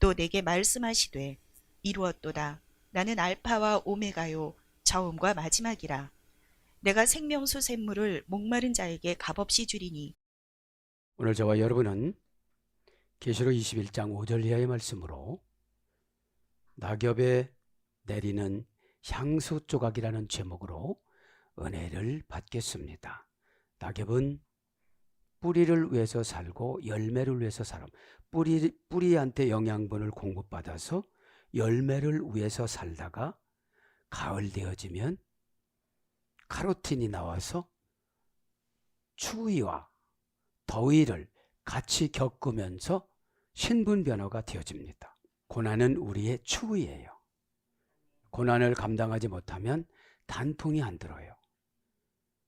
또 내게 말씀하시되 이루었도다. 나는 알파와 오메가요 처음과 마지막이라. 내가 생명수 샘물을 목마른 자에게 값없이 주리니. 오늘 저와 여러분은 계시록 21장 5절 이하의 말씀으로 낙엽에 내리는 향수 조각이라는 제목으로 은혜를 받겠습니다. 낙엽은 뿌리를 위해서 살고 열매를 위해서 살아. 뿌리한테 영양분을 공급받아서 열매를 위해서 살다가 가을 되어지면 카로틴이 나와서 추위와 더위를 같이 겪으면서 신분 변화가 되어집니다. 고난은 우리의 추위예요. 고난을 감당하지 못하면 단풍이 안 들어요.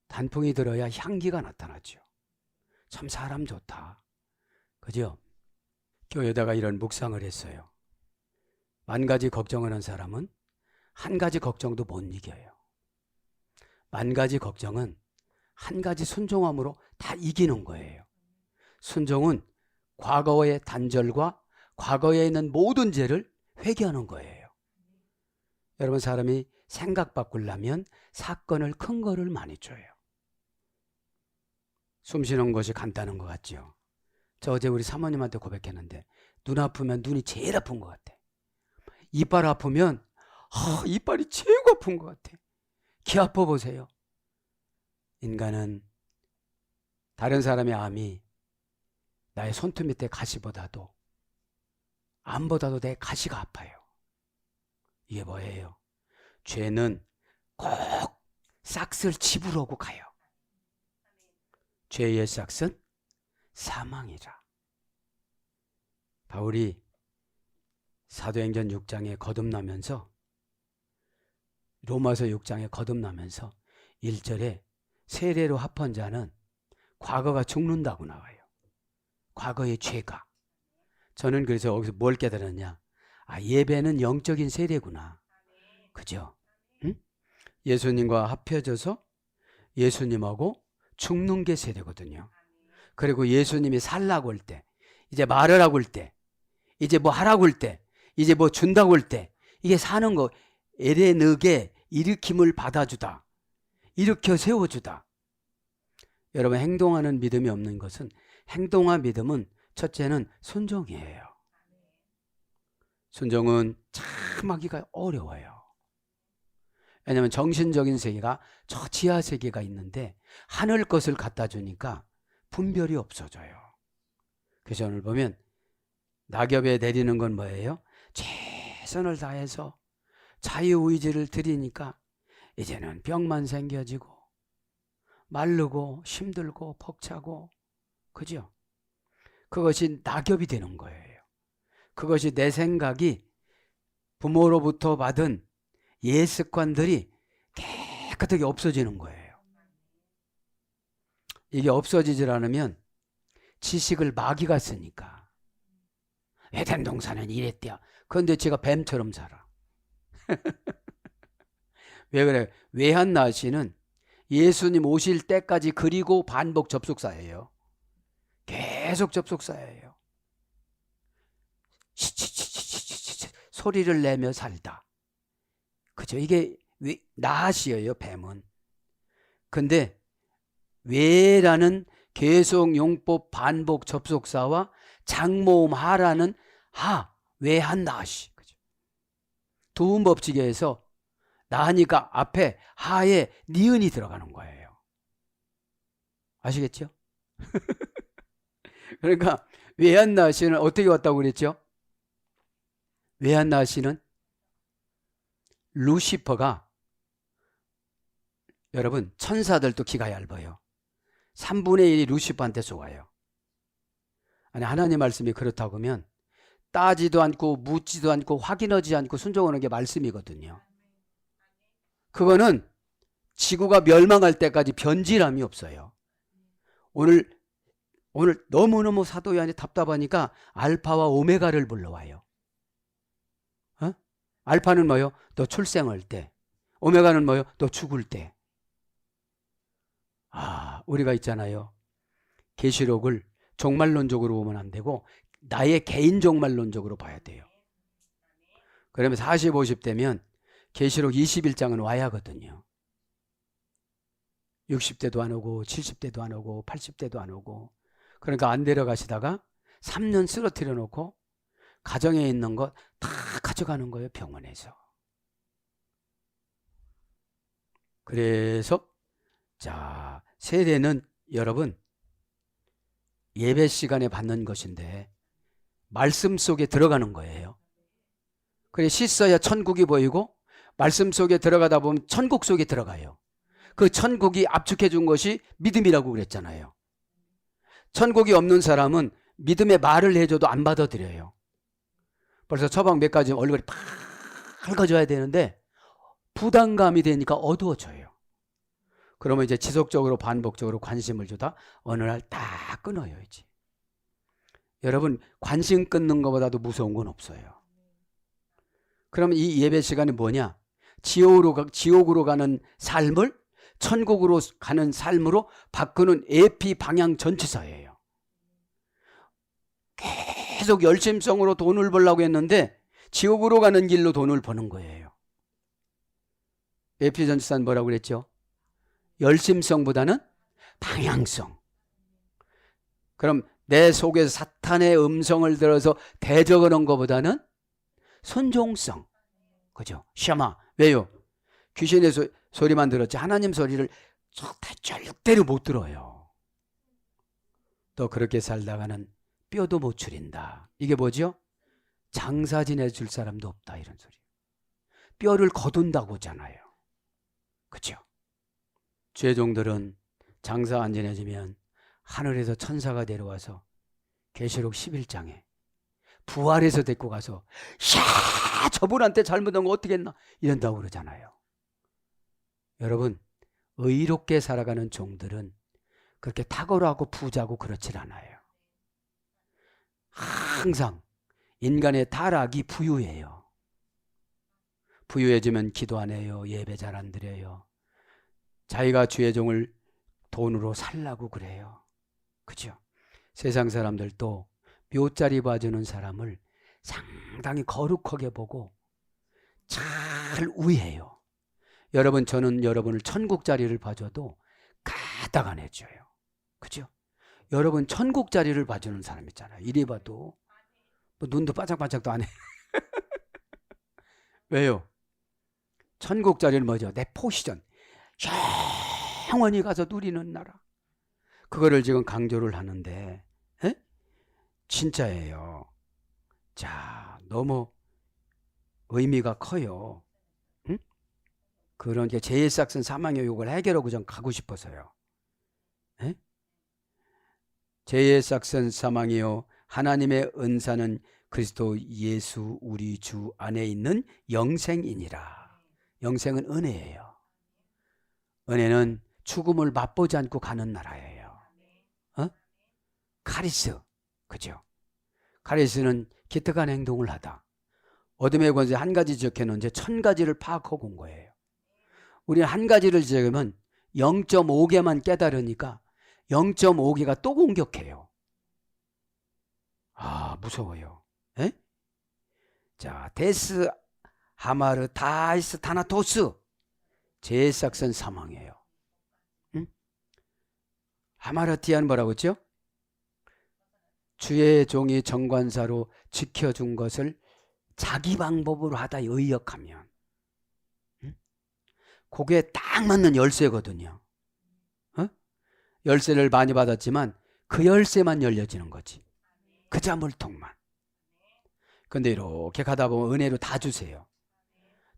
단풍이 들어야 향기가 나타나죠. 참 사람 좋다. 그죠? 교회에다가 이런 묵상을 했어요. 만 가지 걱정하는 사람은 한 가지 걱정도 못 이겨요. 만 가지 걱정은 한 가지 순종함으로 다 이기는 거예요. 순종은 과거의 단절과 과거에 있는 모든 죄를 회개하는 거예요. 여러분, 사람이 생각 바꾸려면 사건을 큰 거를 많이 줘요. 숨 쉬는 것이 간단한 것 같죠. 저 어제 우리 사모님한테 고백했는데 눈 아프면 눈이 제일 아픈 것 같아. 이빨 아프면 이빨이 최고 아픈 것 같아. 귀 아파 보세요. 인간은 다른 사람의 암이 나의 손톱 밑에 가시보다도 암보다도 내 가시가 아파요. 이게 뭐예요? 죄는 꼭 싹을 집으러오고 가요. 죄의 싹은 사망이라. 바울이 사도행전 6장에 거듭나면서 로마서 6장에 거듭나면서 1절에 세례로 합한 자는 과거가 죽는다고 나와요. 과거의 죄가. 저는 그래서 여기서 뭘 깨달았냐? 예배는 영적인 세례구나. 그죠? 응? 예수님과 합해져서 예수님하고 죽는 게 세례거든요. 그리고 예수님이 살라고 할 때, 이제 말을 하고 할 때, 이제 뭐 하라고 할 때, 이제 뭐 준다고 할 때, 이게 사는 거, 에레느게 일으킴을 받아주다. 일으켜 세워주다. 여러분, 행동하는 믿음이 없는 것은, 행동한 믿음은 첫째는 순종이에요. 순종은 참 하기가 어려워요. 왜냐하면 정신적인 세계가 저 지하 세계가 있는데 하늘 것을 갖다 주니까 분별이 없어져요. 그래서 오늘 보면 낙엽에 내리는 건 뭐예요? 최선을 다해서 자유의지를 드리니까 이제는 병만 생겨지고 마르고 힘들고 벅차고, 그죠? 그것이 낙엽이 되는 거예요. 그것이 내 생각이 부모로부터 받은 옛 습관들이 깨끗하게 없어지는 거예요. 이게 없어지질 않으면 지식을 마귀가 쓰니까. 에덴 동산은 이랬대요. 그런데 제가 뱀처럼 살아. 왜 그래? 외한나시는 예수님 오실 때까지 그리고 반복 접속사예요. 계속 접속사예요. 소리를 내며 살다. 그죠? 이게 나시예요, 뱀은. 근데 외라는 계속 용법 반복 접속사와 장모음 하라는 외한 나시. 그죠? 두음 법칙에서 나니까 앞에 하에 니은이 들어가는 거예요. 아시겠죠? 그러니까 외한 나시는 어떻게 왔다고 그랬죠? 외한 나시는 루시퍼가, 여러분, 천사들도 기가 얇아요. 3분의 1이 루시퍼한테 쏘아요. 아니, 하나님 말씀이 그렇다고 하면 따지도 않고 묻지도 않고 확인하지 않고 순종하는 게 말씀이거든요. 그거는 지구가 멸망할 때까지 변질함이 없어요. 오늘 너무너무 사도 요한이 답답하니까 알파와 오메가를 불러와요. 알파는 뭐요? 너 출생할 때. 오메가는 뭐요? 너 죽을 때. 우리가 있잖아요. 계시록을 종말론적으로 보면 안 되고 나의 개인 종말론적으로 봐야 돼요. 그러면 40, 50대면 계시록 21장은 와야 하거든요. 60대도 안 오고 70대도 안 오고 80대도 안 오고, 그러니까 안 데려가시다가 3년 쓰러뜨려 놓고 가정에 있는 것 다 가져가는 거예요, 병원에서. 그래서 자, 세례는 여러분 예배 시간에 받는 것인데 말씀 속에 들어가는 거예요. 그래, 씻어야 천국이 보이고 말씀 속에 들어가다 보면 천국 속에 들어가요. 그 천국이 압축해 준 것이 믿음이라고 그랬잖아요. 천국이 없는 사람은 믿음의 말을 해줘도 안 받아들여요. 벌써 처방 몇 가지 얼굴이 밝아져야 되는데 부담감이 되니까 어두워져요. 그러면 이제 지속적으로 반복적으로 관심을 주다 어느 날 딱 끊어요. 이제 여러분, 관심 끊는 것보다도 무서운 건 없어요. 그러면 이 예배 시간이 뭐냐? 지옥으로 가는 삶을 천국으로 가는 삶으로 바꾸는 에피 방향 전치사예요. 계속 열심성으로 돈을 벌려고 했는데 지옥으로 가는 길로 돈을 버는 거예요. 에피 전치사는 뭐라고 그랬죠? 열심성보다는 방향성. 그럼 내 속에서 사탄의 음성을 들어서 대적하는 것보다는 순종성. 그죠? 샤마. 왜요? 귀신의 소리만 들었지 하나님 소리를 절대로 못 들어요. 또 그렇게 살다가는 뼈도 못 추린다. 이게 뭐죠? 장사 지내줄 사람도 없다, 이런 소리. 뼈를 거둔다고 하잖아요. 그죠? 죄종들은 장사 안 지내주면 하늘에서 천사가 내려와서 계시록 11장에 부활해서 데리고 가서 야, 저분한테 잘못한 거 어떻게 했나 이런다고 그러잖아요. 여러분, 의롭게 살아가는 종들은 그렇게 탁월하고 부자고 그렇질 않아요. 항상 인간의 타락이 부유해요. 부유해지면 기도 안 해요. 예배 잘 안 드려요. 자기가 주의 종을 돈으로 살라고 그래요. 그죠? 세상 사람들도 묘자리 봐주는 사람을 상당히 거룩하게 보고 잘 우애해요. 여러분, 저는 여러분을 천국 자리를 봐줘도 가닥 안 해줘요. 그죠? 여러분 천국 자리를 봐주는 사람 있잖아요. 이래 봐도 뭐 눈도 반짝반짝도 안 해. 왜요? 천국 자리는 뭐죠? 내 포시전. 영원히 가서 누리는 나라. 그거를 지금 강조를 하는데, 에? 진짜예요. 자, 너무 의미가 커요. 응? 그런 게 제일삭슨 사망의 욕을 해결하고 전 가고 싶어서요. 에? 제일삭슨 사망이요, 하나님의 은사는 그리스도 예수 우리 주 안에 있는 영생이니라. 영생은 은혜예요. 은혜는 죽음을 맛보지 않고 가는 나라예요. 어? 카리스, 그죠? 카리스는 기특한 행동을 하다. 어둠의 권세 한 가지 지적해놓은 이제 1000가지를 파악하고 온 거예요. 우리는 한 가지를 지적하면 0.5개만 깨달으니까 0.5개가 또 공격해요. 아, 무서워요. 에? 자, 데스 하마르 다이스 타나토스. 제일삭선 사망이에요. 응? 하마르티아는 뭐라고 했죠? 주의 종이 정관사로 지켜준 것을 자기 방법으로 하다 의역하면, 응? 그게 딱 맞는 열쇠거든요. 어? 열쇠를 많이 받았지만 그 열쇠만 열려지는 거지. 그 자물통만. 근데 이렇게 가다 보면 은혜로 다 주세요.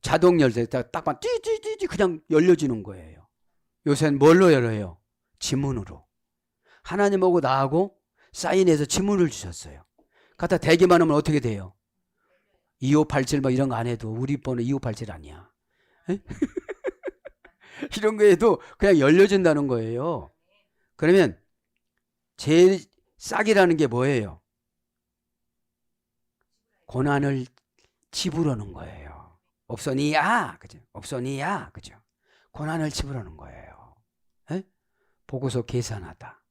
자동 열쇠 딱만 띠띠띠 그냥 열려지는 거예요. 요새는 뭘로 열어요? 지문으로. 하나님하고 나하고 사인해서 지문을 주셨어요. 갖다 대기만 하면 어떻게 돼요? 2587 뭐 이런 거 안 해도 우리 번호 2587 아니야. 이런 거 해도 그냥 열려진다는 거예요. 그러면 제일 싹이라는 게 뭐예요? 고난을 지불하는 거예요. 없소니야, 그죠? 없소니야, 그죠? 고난을 지불하는 거예요. 에? 보고서 계산하다.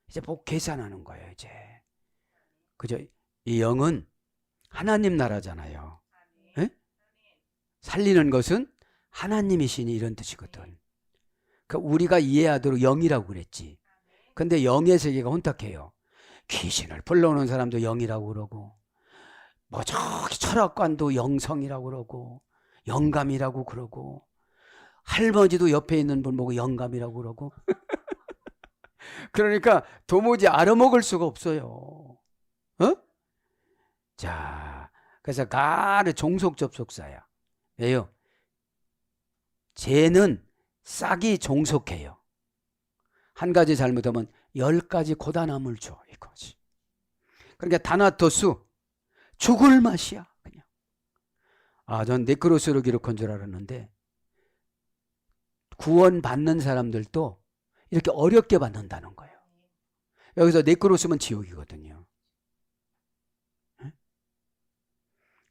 이제 계산하는 거예요, 이제. 그죠? 이 영은 하나님 나라잖아요. 예? 살리는 것은 하나님이시니 이런 뜻이거든. 그러니까 우리가 이해하도록 영이라고 그랬지. 근데 영의 세계가 혼탁해요. 귀신을 불러오는 사람도 영이라고 그러고, 뭐 저기 철학관도 영성이라고 그러고, 영감이라고 그러고, 할머니도 옆에 있는 분 보고 영감이라고 그러고. 그러니까 도무지 알아먹을 수가 없어요. 어? 자, 그래서 가르 종속 접속사야. 왜요? 쟤는 싹이 종속해요. 한 가지 잘못하면 10가지 고단함을 줘, 이거지. 그러니까 다나토스, 죽을 맛이야, 그냥. 아, 전 네크로스로 기록한 줄 알았는데, 구원받는 사람들도 이렇게 어렵게 받는다는 거예요. 여기서 네크로스면 지옥이거든요.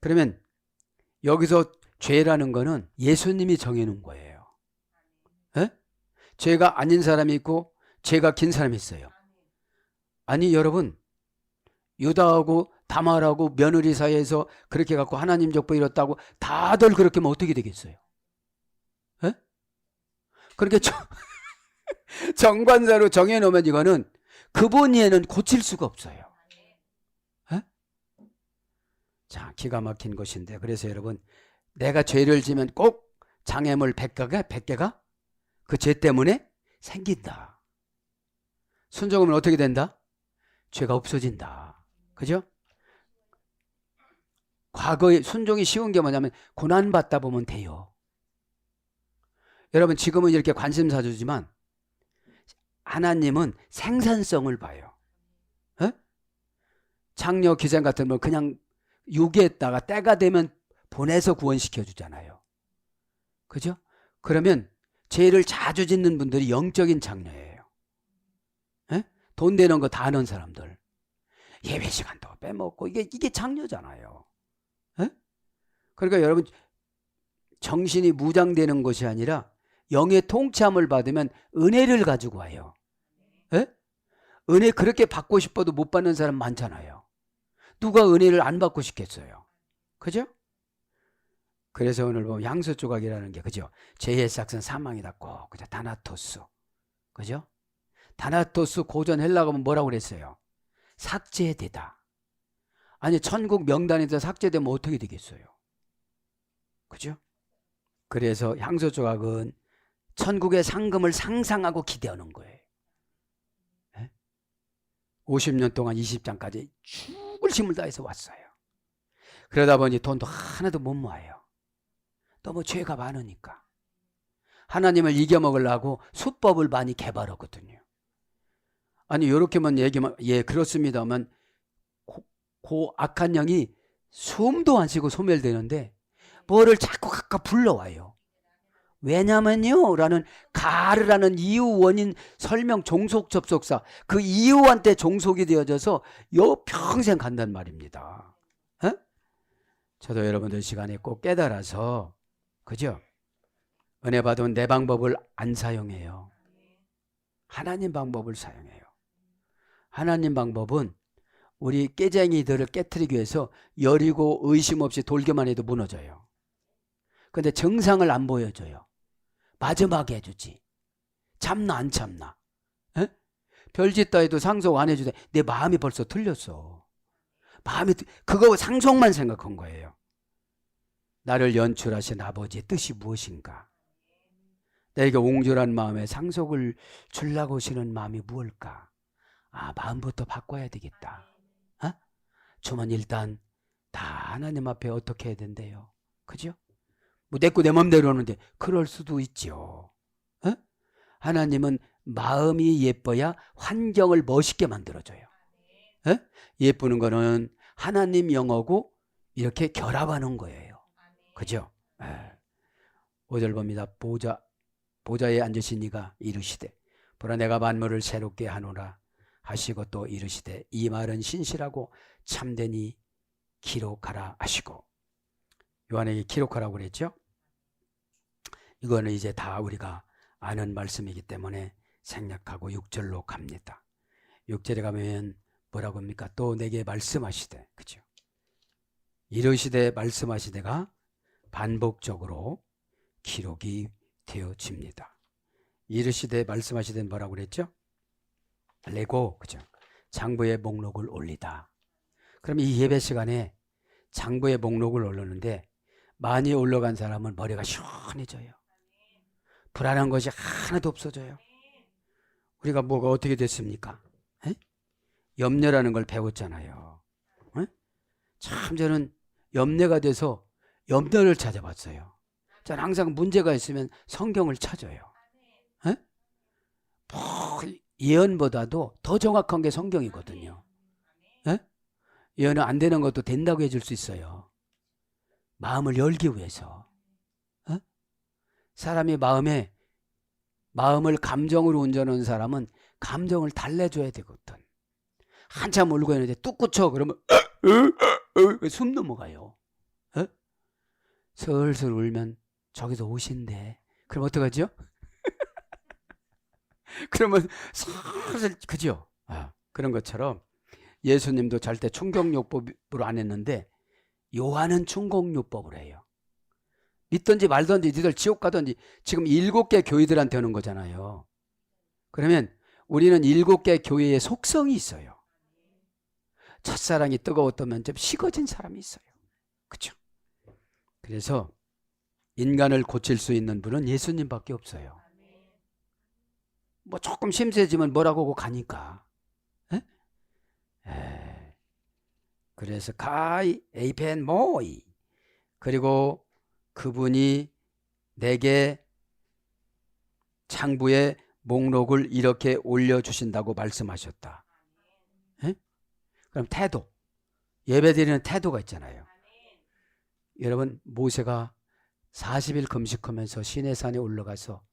그러면 여기서 죄라는 거는 예수님이 정해놓은 거예요. 에? 죄가 아닌 사람이 있고 죄가 긴 사람이 있어요. 아니 여러분, 유다하고 다말하고 며느리 사이에서 그렇게 갖고 하나님 족보 이뤘다고 다들 그렇게 하면 어떻게 되겠어요? 에? 그렇게 정관사로 정해놓으면 이거는 그분이에는 고칠 수가 없어요. 에? 자, 기가 막힌 것인데, 그래서 여러분, 내가 죄를 지면 꼭 장애물 100개가 그 죄 때문에 생긴다. 순종하면 어떻게 된다? 죄가 없어진다. 그죠? 과거에 순종이 쉬운 게 뭐냐면 고난받다 보면 돼요. 여러분, 지금은 이렇게 관심사 주지만 하나님은 생산성을 봐요. 에? 장려 기생 같은 건 그냥 유기했다가 때가 되면 보내서 구원시켜 주잖아요. 그죠? 그러면 죄를 자주 짓는 분들이 영적인 장녀예요. 에? 돈 되는 거 다 아는 사람들. 예배 시간도 빼먹고 이게 장녀잖아요. 에? 그러니까 여러분, 정신이 무장되는 것이 아니라 영의 통치함을 받으면 은혜를 가지고 와요. 에? 은혜 그렇게 받고 싶어도 못 받는 사람 많잖아요. 누가 은혜를 안 받고 싶겠어요. 그죠? 그래서 오늘 보면 향수 조각이라는 게, 그죠? 죄의 싹은 사망이다 꼭, 그죠? 다나토스. 그죠? 다나토스 고전 헬라어 보면 뭐라고 그랬어요? 삭제되다. 아니, 천국 명단에서 삭제되면 어떻게 되겠어요? 그죠? 그래서 향수 조각은 천국의 상금을 상상하고 기대하는 거예요. 50년 동안 20장까지 죽을 힘을 다해서 왔어요. 그러다 보니 돈도 하나도 못 모아요. 너무 죄가 많으니까. 하나님을 이겨먹으려고 수법을 많이 개발하거든요. 아니, 이렇게만 얘기하면 예 그렇습니다만 그 악한 영이 숨도 안 쉬고 소멸되는데 뭐를 자꾸 각각 불러와요. 왜냐면요 라는 가르라는 이유 원인 설명 종속 접속사, 그 이유한테 종속이 되어져서 요 평생 간단 말입니다. 에? 저도 여러분들 시간에 꼭 깨달아서, 그죠? 은혜 받으면 내 방법을 안 사용해요. 하나님 방법을 사용해요. 하나님 방법은 우리 깨쟁이들을 깨트리기 위해서 여리고 의심 없이 돌기만 해도 무너져요. 근데 정상을 안 보여줘요. 마지막에 해주지. 참나 안 참나. 에? 별짓다 해도 상속 안 해주대. 내 마음이 벌써 틀렸어. 마음이 그거 상속만 생각한 거예요. 나를 연출하신 아버지의 뜻이 무엇인가? 내게 옹졸한 마음에 상속을 주려고 하시는 마음이 무엇일까? 아, 마음부터 바꿔야 되겠다. 어? 주면 일단 다 하나님 앞에 어떻게 해야 된대요? 그죠? 뭐 내 거 내 맘대로 하는데 그럴 수도 있죠. 어? 하나님은 마음이 예뻐야 환경을 멋있게 만들어줘요. 어? 예쁘는 거는 하나님 영어고 이렇게 결합하는 거예요. 그죠? 5절 봅니다. 보좌에 앉으신 이가 이르시되 보라 내가 만물을 새롭게 하노라 하시고 또 이르시되 이 말은 신실하고 참되니 기록하라 하시고, 요한에게 기록하라고 그랬죠. 이거는 이제 다 우리가 아는 말씀이기 때문에 생략하고 6절로 갑니다. 6절에 가면 뭐라고 합니까? 또 내게 말씀하시되, 그죠? 이르시되 말씀하시되가 반복적으로 기록이 되어집니다. 이르시되 말씀하시되 뭐라고 그랬죠? 레고, 그죠? 장부의 목록을 올리다. 그럼 이 예배 시간에 장부의 목록을 올리는데 많이 올라간 사람은 머리가 시원해져요. 불안한 것이 하나도 없어져요. 우리가 뭐가 어떻게 됐습니까? 에? 염려라는 걸 배웠잖아요. 에? 참 저는 염려가 돼서 염려를 찾아봤어요. 저는 항상 문제가 있으면 성경을 찾아요. 에? 뭐 예언보다도 더 정확한 게 성경이거든요. 에? 예언은 안 되는 것도 된다고 해줄 수 있어요. 마음을 열기 위해서. 에? 사람이 마음을 감정으로 운전하는 사람은 감정을 달래줘야 되거든. 한참 울고 있는데 뚝 꽂혀 그러면 숨 넘어가요. 에? 슬슬 울면 저기서 오신대. 그럼 어떡하죠? 그러면 슬슬, 그죠? 그런 것처럼 예수님도 잘 때 충격요법으로 안 했는데 요한은 충격요법을 해요. 믿든지 말든지 니들 지옥 가든지. 지금 7개 교회들한테 하는 거잖아요. 그러면 우리는 7개 교회의 속성이 있어요. 첫사랑이 뜨거웠다면 좀 식어진 사람이 있어요. 그렇죠? 그래서 인간을 고칠 수 있는 분은 예수님밖에 없어요. 뭐 조금 심세지면 뭐라고 하고 가니까. 그래서 가이 에이펜 모이, 그리고 그분이 내게 장부의 목록을 이렇게 올려주신다고 말씀하셨다. 에? 그럼 태도, 예배드리는 태도가 있잖아요. 여러분, 모세가 40일 금식하면서 시내산에 올라가서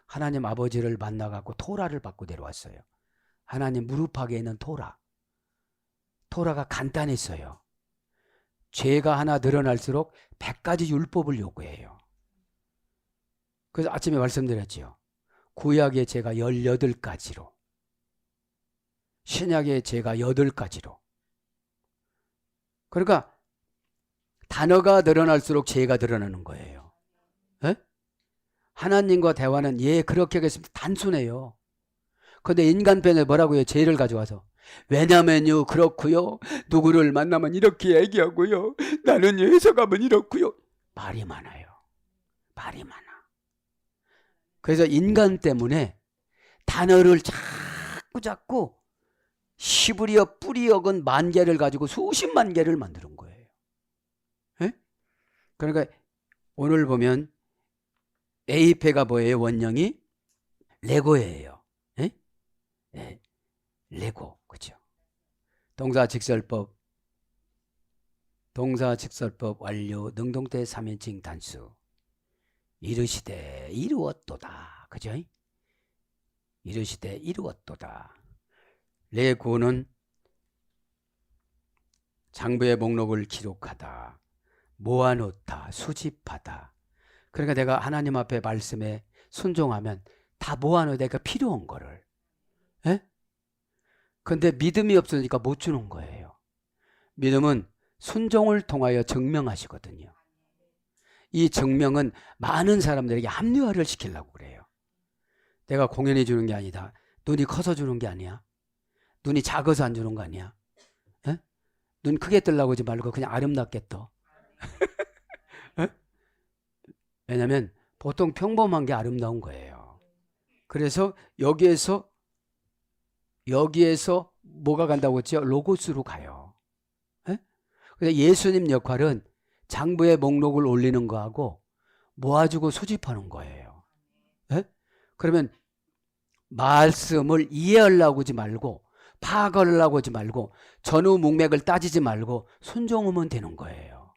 하나님 아버지를 만나갖고 토라를 받고 내려왔어요. 하나님 무릎팍에 있는 토라가 간단했어요. 죄가 하나 늘어날수록 100가지 율법을 요구해요. 그래서 아침에 말씀드렸죠. 구약의 죄가 18가지로, 신약의 죄가 8가지로. 그러니까 단어가 늘어날수록 죄가 늘어나는 거예요. 에? 하나님과 대화는 그렇게 하겠습니다. 단순해요. 그런데 인간편에 뭐라고 해요? 죄를 가져와서. 왜냐면요, 그렇고요. 누구를 만나면 이렇게 얘기하고요. 나는 회사 가면 이렇고요. 말이 많아요. 말이 많아. 그래서 인간 때문에 단어를 자꾸 시부리어 뿌리역은 10,000개를 가지고 수십만 개를 만드는 거예요. 에? 그러니까 오늘 보면 에이페가 뭐예요? 원형이 레고예요. 에? 에. 레고, 그죠? 동사직설법 완료, 능동태 3인칭 단수. 이르시되 이루었도다, 그죠? 이르시되 이루었도다. 레고는 장부의 목록을 기록하다, 모아놓다, 수집하다. 그러니까 내가 하나님 앞에 말씀에 순종하면 다 모아놓아, 내가 필요한 거를. 에? 근데 믿음이 없으니까 못 주는 거예요. 믿음은 순종을 통하여 증명하시거든요. 이 증명은 많은 사람들에게 합리화를 시키려고 그래요. 내가 공연해 주는 게 아니다. 눈이 커서 주는 게 아니야. 눈이 작아서 안 주는 거 아니야. 에? 눈 크게 뜨려고 하지 말고 그냥 아름답게 떠. 왜냐하면 보통 평범한 게 아름다운 거예요. 그래서 여기에서 뭐가 간다고 했죠? 로고스로 가요. 그래서 예수님 역할은 장부의 목록을 올리는 거하고 모아주고 수집하는 거예요. 그러면 말씀을 이해하려고 하지 말고, 파악하려고 하지 말고, 전후 문맥을 따지지 말고 순종하면 되는 거예요.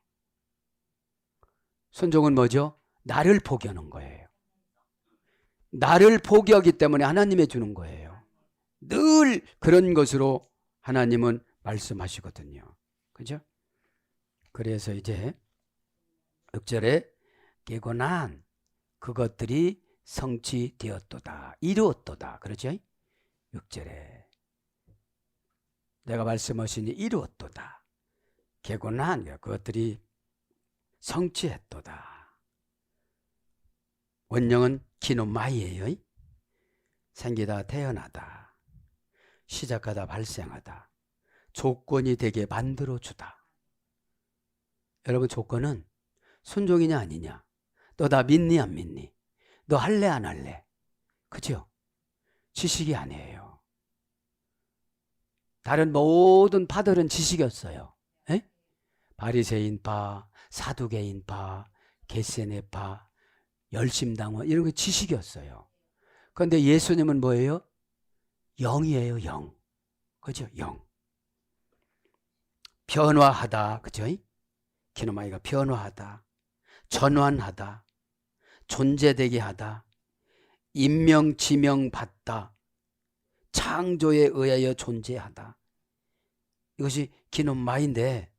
순종은 뭐죠? 나를 포기하는 거예요. 나를 포기하기 때문에 하나님이 주는 거예요. 늘 그런 것으로 하나님은 말씀하시거든요. 그죠? 그래서 이제 6절에 깨고난 그것들이 성취되었도다, 이루었도다. 그렇죠? 6절에 내가 말씀하시니 이루었도다. 개곤한 그것들이 성취했도다. 원령은 기노마이예요. 생기다 태어나다. 시작하다 발생하다. 조건이 되게 만들어주다. 여러분, 조건은 순종이냐 아니냐, 너 나 믿니 안 믿니, 너 할래 안 할래, 그죠? 지식이 아니에요. 다른 모든 파들은 지식이었어요. 에? 바리새인파, 사두개인파, 겟세네파, 열심당원 이런 게 지식이었어요. 그런데 예수님은 뭐예요? 영이에요. 영. 그죠? 영. 변화하다. 그죠? 기노마이가 변화하다, 전환하다, 존재되게 하다, 임명 지명 받다, 창조에 의하여 존재하다. 이것이 기노마인데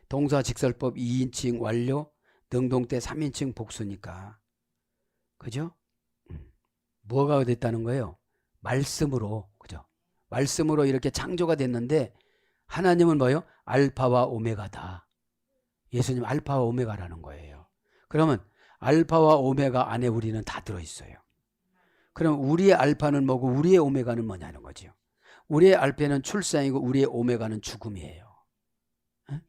동사 직설법 2인칭 완료, 능동태 3인칭 복수니까. 그죠? 뭐가 됐다는 거예요? 말씀으로. 그죠? 말씀으로 이렇게 창조가 됐는데 하나님은 뭐예요? 알파와 오메가다. 예수님 알파와 오메가라는 거예요. 그러면 알파와 오메가 안에 우리는 다 들어있어요. 그럼 우리의 알파는 뭐고 우리의 오메가는 뭐냐는 거죠. 우리의 알파는 출생이고 우리의 오메가는 죽음이에요. 에?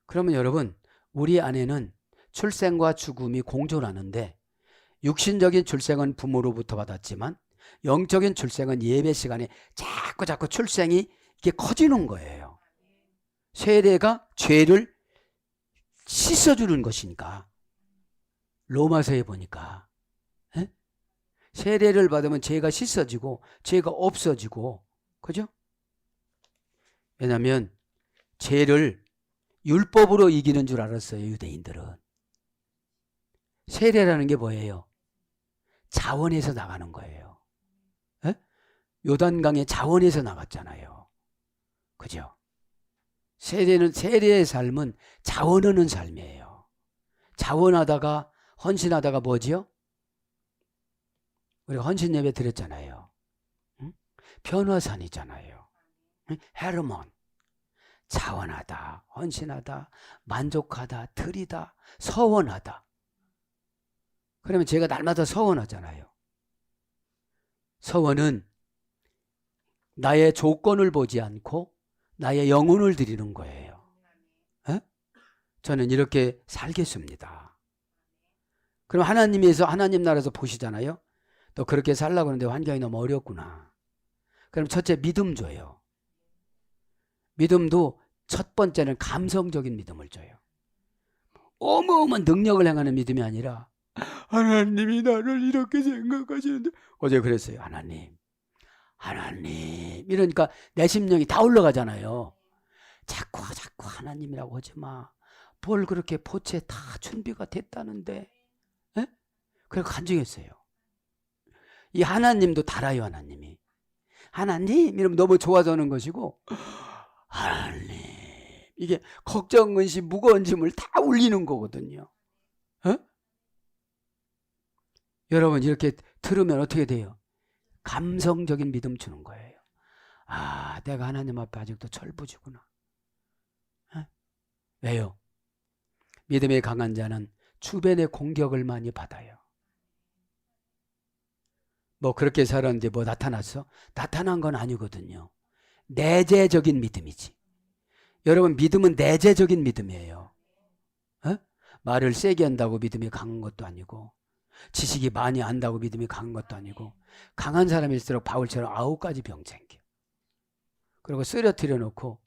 그러면 여러분, 우리 안에는 출생과 죽음이 공존하는데 육신적인 출생은 부모로부터 받았지만 영적인 출생은 예배 시간에 자꾸 출생이 이게 커지는 거예요. 세례가 죄를 씻어주는 것이니까. 로마서에 보니까 세례를 받으면 죄가 씻어지고 죄가 없어지고, 그죠? 왜냐하면 죄를 율법으로 이기는 줄 알았어요, 유대인들은. 세례라는 게 뭐예요? 자원에서 나가는 거예요. 요단강에 자원에서 나갔잖아요. 그죠? 세례의 삶은 자원하는 삶이에요. 자원하다가 헌신하다가 뭐지요? 우리가 헌신 예배 드렸잖아요. 응? 변화산이잖아요. 응? 헤르몬. 자원하다, 헌신하다, 만족하다, 드리다, 서원하다. 그러면 제가 날마다 서원하잖아요. 서원은 나의 조건을 보지 않고 나의 영혼을 드리는 거예요. 에? 저는 이렇게 살겠습니다. 그럼 하나님에서, 하나님 나라에서 보시잖아요. 너 그렇게 살라고 하는데 환경이 너무 어렵구나. 그럼 첫째 믿음 줘요. 믿음도 첫 번째는 감성적인 믿음을 줘요. 어마어마한 능력을 행하는 믿음이 아니라 하나님이 나를 이렇게 생각하시는데, 어제 그랬어요. 하나님 이러니까 내 심령이 다 올라가잖아요. 자꾸 하나님이라고 하지 마. 뭘 그렇게 포체 다 준비가 됐다는데. 에? 그래서 간증했어요. 이 하나님도 달아요. 하나님이 하나님 이러면 너무 좋아져는 것이고, 하나님 이게 걱정, 근심, 무거운 짐을 다 올리는 거거든요. 여러분, 이렇게 들으면 어떻게 돼요? 감성적인 믿음 주는 거예요. 아, 내가 하나님 앞에 아직도 철부지구나. 왜요? 믿음의 강한 자는 주변의 공격을 많이 받아요. 뭐 그렇게 살았는데 뭐 나타났어? 나타난 건 아니거든요. 내재적인 믿음이지. 여러분, 믿음은 내재적인 믿음이에요. 말을 세게 한다고 믿음이 강한 것도 아니고, 지식이 많이 안다고 믿음이 강한 것도 아니고, 강한 사람일수록 바울처럼 9가지 병 생겨. 그리고 쓰러뜨려 놓고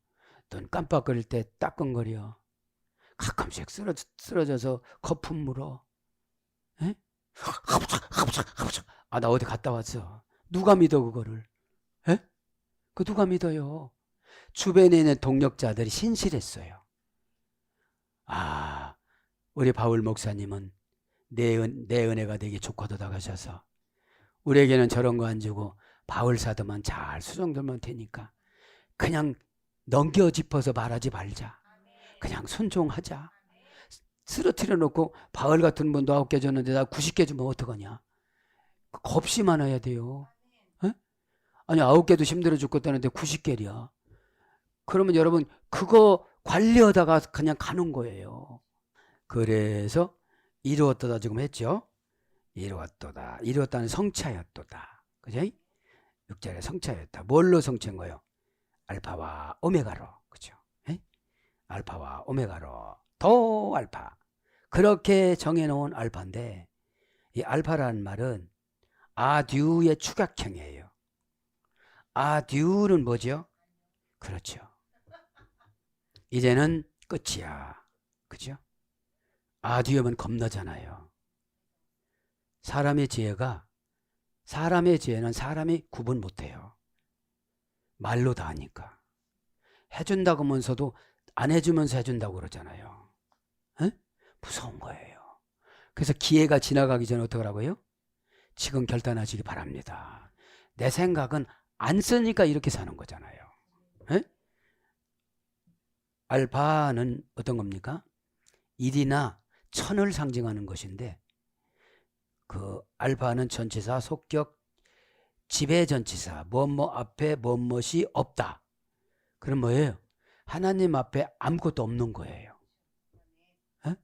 눈 깜빡거릴 때 따끔거려. 가끔씩 쓰러져서 거품 물어. 아, 나 어디 갔다 왔어. 누가 믿어 그거를? 그 누가 믿어요? 주변에 있는 동력자들이 신실했어요. 아, 우리 바울 목사님은 내 은혜가 되게 좋거도다 가셔서 우리에게는 저런 거 안 주고 바울 사도만 잘 수정들면 되니까 그냥 넘겨 짚어서 말하지 말자. 그냥 순종하자. 쓰러뜨려 놓고 바울 같은 분도 9개 줬는데 나 90개 주면 어떡하냐? 겁이 많아야 돼요. 아니 9개도 힘들어 죽겠다는데 90개야. 그러면 여러분 그거 관리하다가 그냥 가는 거예요. 그래서 이루었도다 지금 했죠. 이루었도다. 이루었다는 성차였도다. 그죠? 6절에 성차였다. 뭘로 성취한 거예요? 알파와 오메가로. 그죠? 에? 알파와 오메가로. 도 알파. 그렇게 정해놓은 알파인데 이 알파라는 말은 아듀의 축약형이에요. 아듀는 뭐죠? 그렇죠. 이제는 끝이야. 그죠? 아듀하면 겁나잖아요. 사람의 지혜는 사람이 구분 못해요. 말로 다 하니까. 해준다고 하면서도 안 해주면서 해준다고 그러잖아요. 에? 무서운 거예요. 그래서 기회가 지나가기 전에 어떻게 하라고요? 지금 결단하시기 바랍니다. 내 생각은 안 쓰니까 이렇게 사는 거잖아요. 에? 알파는 어떤 겁니까? 일이나 천을 상징하는 것인데 그 알파는 전치사, 속격, 지배전치사, 뭐뭐 앞에 뭐뭇이 없다. 그럼 뭐예요? 하나님 앞에 아무것도 없는 거예요. 에?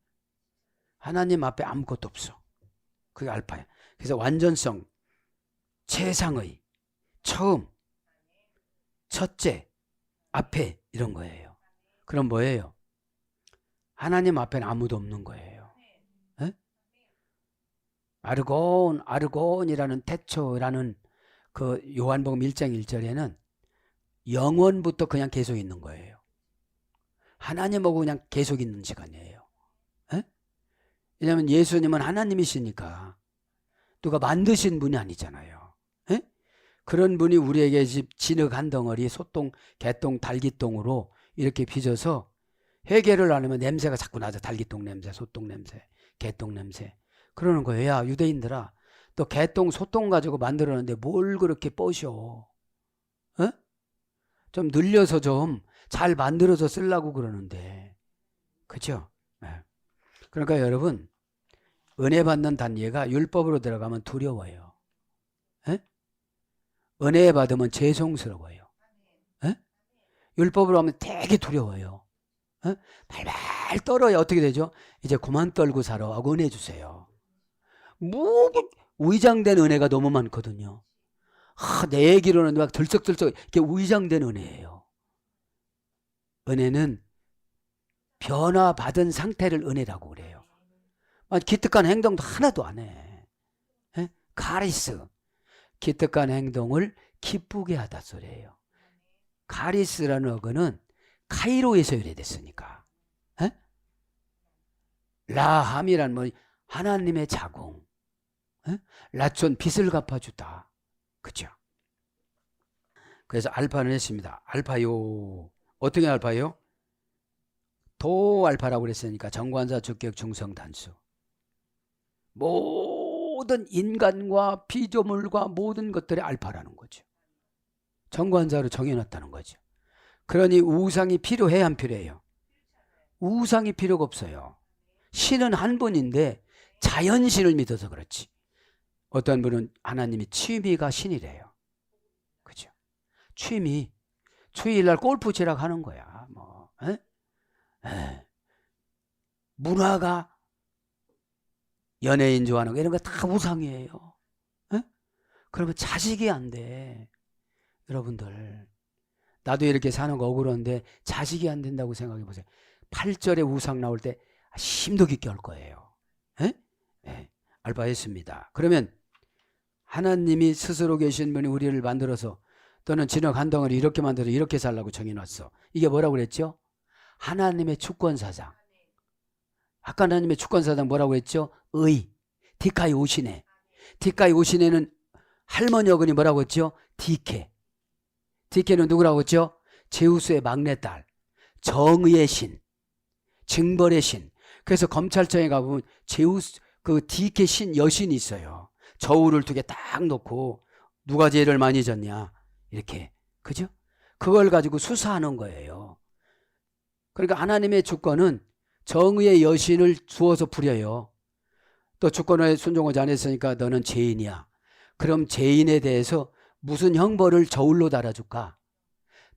하나님 앞에 아무것도 없어. 그게 알파야. 그래서 완전성, 최상의, 처음, 첫째, 앞에 이런 거예요. 그럼 뭐예요? 하나님 앞에는 아무도 없는 거예요. 에? 아르곤이라는 태초라는 그 요한복음 1장 1절에는 영원부터 그냥 계속 있는 거예요. 하나님하고 그냥 계속 있는 시간이에요. 에? 왜냐하면 예수님은 하나님이시니까 누가 만드신 분이 아니잖아요. 에? 그런 분이 우리에게 진흙 한 덩어리, 소똥, 개똥, 달기똥으로 이렇게 빚어서 해결을 안 하면 냄새가 자꾸 나죠. 달기똥 냄새, 소똥 냄새, 개똥 냄새. 그러는 거예요. 야, 유대인들아, 너 개똥, 소똥 가지고 만들었는데 뭘 그렇게 뻐셔? 에? 좀 늘려서 좀 잘 만들어서 쓰려고 그러는데. 그죠? 네. 그러니까 여러분, 은혜 받는 단계가 율법으로 들어가면 두려워요. 에? 은혜 받으면 죄송스러워요. 에? 율법으로 하면 되게 두려워요. 에? 발발 떨어야 어떻게 되죠? 이제 그만 떨고 살아 하고 은혜 주세요. 뭐 위장된 은혜가 너무 많거든요. 내 얘기로는 막 들썩들썩 이렇게 위장된 은혜예요. 은혜는 변화받은 상태를 은혜라고 그래요. 기특한 행동도 하나도 안 해. 에? 카리스. 기특한 행동을 기쁘게 하다 소리예요. 카리스라는 어근은 카이로에서 유래됐으니까. 에? 라함이란 뭐 하나님의 자궁. 에? 라촌 빚을 갚아주다. 그죠? 그래서 알파는 했습니다. 알파요. 어떻게 알파요? 도 알파라고 그랬으니까 정관사, 주격, 중성, 단수. 모든 인간과 피조물과 모든 것들의 알파라는 거죠. 정관사로 정해놨다는 거죠. 그러니 우상이 필요해 안 필요해요? 우상이 필요가 없어요. 신은 한 분인데 자연신을 믿어서 그렇지. 어떤 분은 하나님이 취미가 신이래요. 그죠? 취미. 주일날 골프 치라고 하는 거야. 뭐, 에? 에. 문화가 연예인 좋아하는 거 이런 거 다 우상이에요. 에? 그러면 자식이 안 돼. 여러분들. 나도 이렇게 사는 거 억울한데 자식이 안 된다고 생각해 보세요. 8절에 우상 나올 때 심도 깊게 할 거예요. 에? 에. 알바했습니다. 그러면 하나님이 스스로 계신 분이 우리를 만들어서 또는 진흙 한 덩어리 이렇게 만들어서 이렇게 살라고 정해놨어. 이게 뭐라고 그랬죠? 하나님의 주권사상. 아까 하나님의 주권사상 뭐라고 했죠? 의. 디카이 오시네. 디카이 오시네는 할머니 어근이 뭐라고 했죠? 디케. 디케는 누구라고 했죠? 제우스의 막내딸. 정의의 신. 징벌의 신. 그래서 검찰청에 가보면 제우스 그 디케 신 여신이 있어요. 저울을 2개 딱 놓고 누가 죄를 많이 졌냐 이렇게. 그죠? 그걸 가지고 수사하는 거예요. 그러니까 하나님의 주권은 정의의 여신을 주어서 부려요. 또 주권에 순종하지 않았으니까 너는 죄인이야. 그럼 죄인에 대해서 무슨 형벌을 저울로 달아줄까?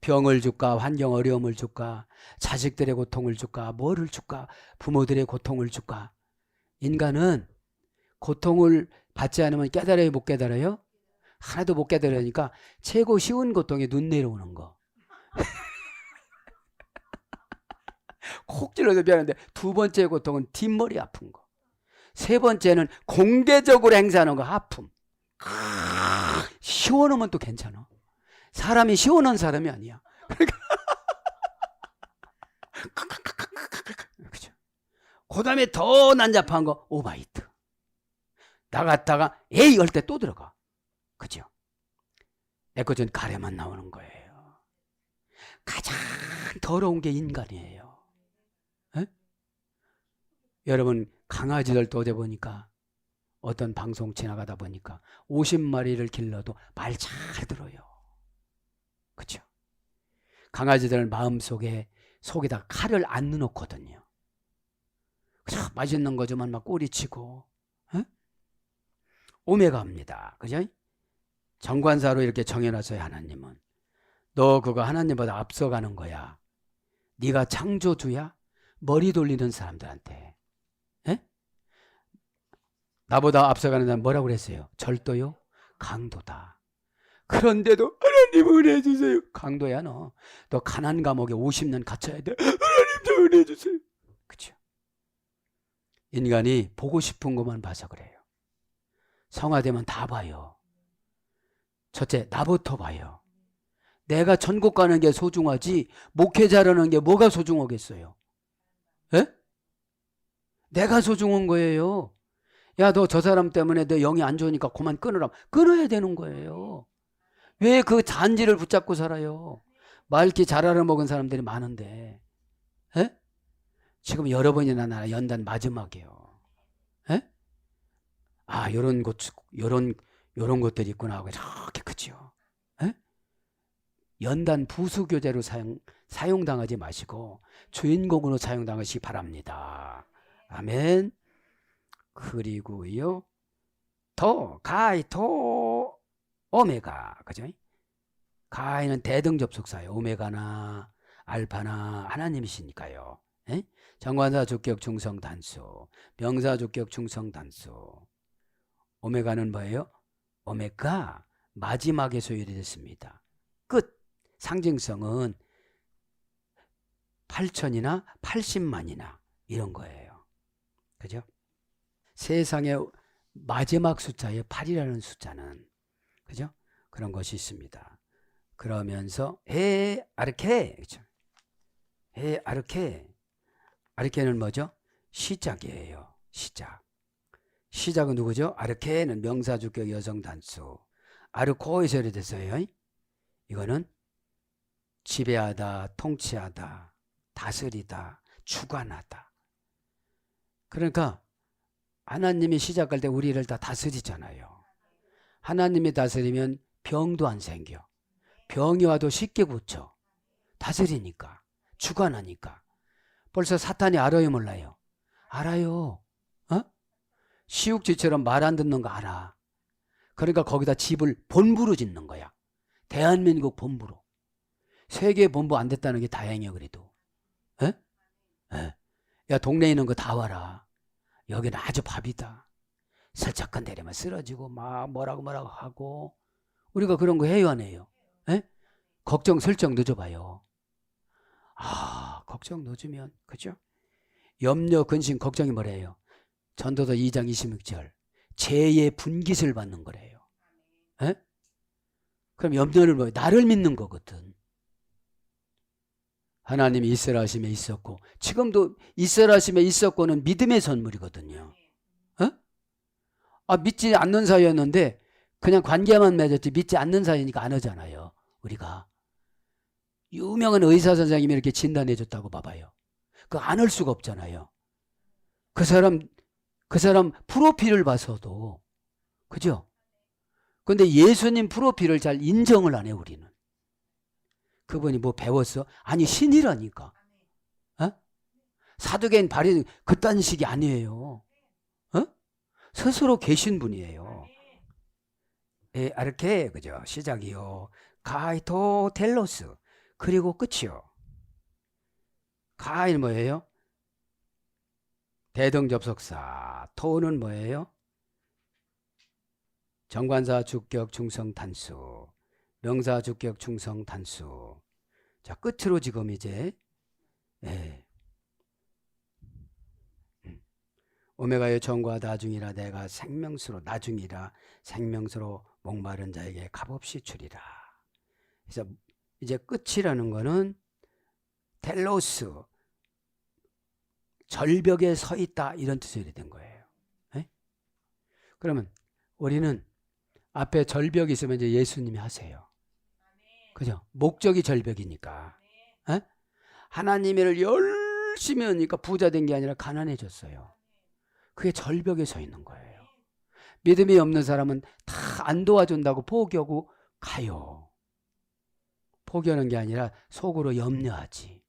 병을 줄까? 환경 어려움을 줄까? 자식들의 고통을 줄까? 뭐를 줄까? 부모들의 고통을 줄까? 인간은 고통을 받지 않으면 깨달아요, 못 깨달아요? 하나도 못 깨달으니까 최고 쉬운 고통이 눈 내려오는 거. 콕 찔러서 미안한데, 두 번째 고통은 뒷머리 아픈 거. 세 번째는 공개적으로 행사하는 거, 하품. 시원하면 또 괜찮아. 사람이 시원한 사람이 아니야. 그죠? 그 다음에 더 난잡한 거, 오바이트. 나갔다가 에이 할 때 또 들어가. 그죠? 애꿎은 가래만 나오는 거예요. 가장 더러운 게 인간이에요. 에? 여러분, 강아지들 또 어제 보니까 어떤 방송 지나가다 보니까 50마리를 길러도 말 잘 들어요. 그죠? 강아지들은 마음속에 속에다 칼을 안 넣어놓거든요. 그죠? 맛있는 거 주면 막 꼬리치고. 에? 오메가입니다. 그죠? 정관사로 이렇게 정해놨어요. 하나님은 너 그거 하나님보다 앞서가는 거야. 네가 창조주야? 머리 돌리는 사람들한테. 에? 나보다 앞서가는 사람 뭐라고 그랬어요? 절도요? 강도다. 그런데도 하나님 은혜 주세요. 강도야 너. 너 가난 감옥에 50년 갇혀야 돼. 하나님 좀 은혜 주세요. 그렇죠? 인간이 보고 싶은 것만 봐서 그래요. 성화되면 다 봐요. 첫째, 나부터 봐요. 내가 전국 가는 게 소중하지 목회자라는 게 뭐가 소중하겠어요? 에? 내가 소중한 거예요. 야, 너 저 사람 때문에 내 영이 안 좋으니까 그만 끊으라. 끊어야 되는 거예요. 왜 그 잔지를 붙잡고 살아요? 맑기 잘 알아먹은 사람들이 많은데. 에? 지금 여러 번이나 나 연단 마지막이에요. 에? 아, 요런 것들이 있구나 하고 이렇게 크죠. 에? 연단 부수교재로 사용당하지 마시고 주인공으로 사용당하시기 바랍니다. 아멘. 그리고요, 가이, 오메가. 그죠? 가이는 대등접속사예요. 오메가나 알파나 하나님이시니까요. 에? 정관사 주격 중성 단수, 명사 주격 중성 단수. 오메가는 뭐예요? 오메가 마지막에 소율이 됐습니다. 끝. 상징성은 8천이나 80만이나 이런 거예요. 그죠? 세상의 마지막 숫자에 8이라는 숫자는, 그죠? 그런 것이 있습니다. 그러면서 아르케, 그죠? 아르케. 아르케는 뭐죠? 시작이에요. 시작은 누구죠? 아르케는 명사주격 여성 단수. 아르코에서 됐어요. 이거는 지배하다, 통치하다, 다스리다, 주관하다. 그러니까 하나님이 시작할 때 우리를 다 다스리잖아요. 하나님이 다스리면 병도 안 생겨. 병이 와도 쉽게 고쳐. 다스리니까, 주관하니까. 벌써 사탄이 알아요, 몰라요? 알아요. 어? 시육지처럼 말 안 듣는 거 알아. 그러니까 거기다 집을 본부로 짓는 거야. 대한민국 본부로. 세계 본부 안 됐다는 게 다행이야. 그래도. 에? 에. 야, 동네에 있는 거 다 와라. 여기는 아주 밥이다. 살짝 건드리면 쓰러지고 막 뭐라고 하고. 우리가 그런 거 해요, 안 해요? 에? 걱정 설정 늦어봐요. 아, 걱정 늦으면, 그죠? 염려 근심 걱정이 뭐래요? 전도서 2장 26절 죄의 분깃을 받는 거래요. 에? 그럼 염려를 뭐예요? 나를 믿는 거거든. 하나님이 이스라엘 하심에 있었고, 지금도 이스라엘 하심에 있었고는 믿음의 선물이거든요. 어? 아, 믿지 않는 사이였는데 그냥 관계만 맺었지 믿지 않는 사이니까 안 하잖아요. 우리가 유명한 의사 선생님이 이렇게 진단해 줬다고 봐봐요. 그거 안 할 수가 없잖아요. 그 사람 프로필을 봐서도. 그죠? 근데 예수님 프로필을 잘 인정을 안 해, 우리는. 그분이 뭐 배웠어? 아니, 신이라니까. 어? 사도계인 발인 그딴 식이 아니에요. 어? 스스로 계신 분이에요. 아르케, 그죠? 시작이요. 가이토 텔로스. 그리고 끝이요. 가인 뭐예요? 대등접속사. 토는 뭐예요? 정관사 주격 충성 단수. 명사 주격 충성 단수. 자, 끝으로 지금 이제 오메가의 전과 나중이라 내가 생명수로 나중이라 생명수로 목마른 자에게 값없이 주리라. 그래서 이제 끝이라는 거는 텔로스, 절벽에 서 있다 이런 뜻으로 된 거예요. 네? 그러면 우리는 앞에 절벽이 있으면 이제 예수님이 하세요. 그죠? 목적이 절벽이니까. 네? 하나님을 열심히 하니까 부자 된 게 아니라 가난해졌어요. 그게 절벽에 서 있는 거예요. 믿음이 없는 사람은 다 안 도와준다고 포기하고 가요. 포기하는 게 아니라 속으로 염려하지.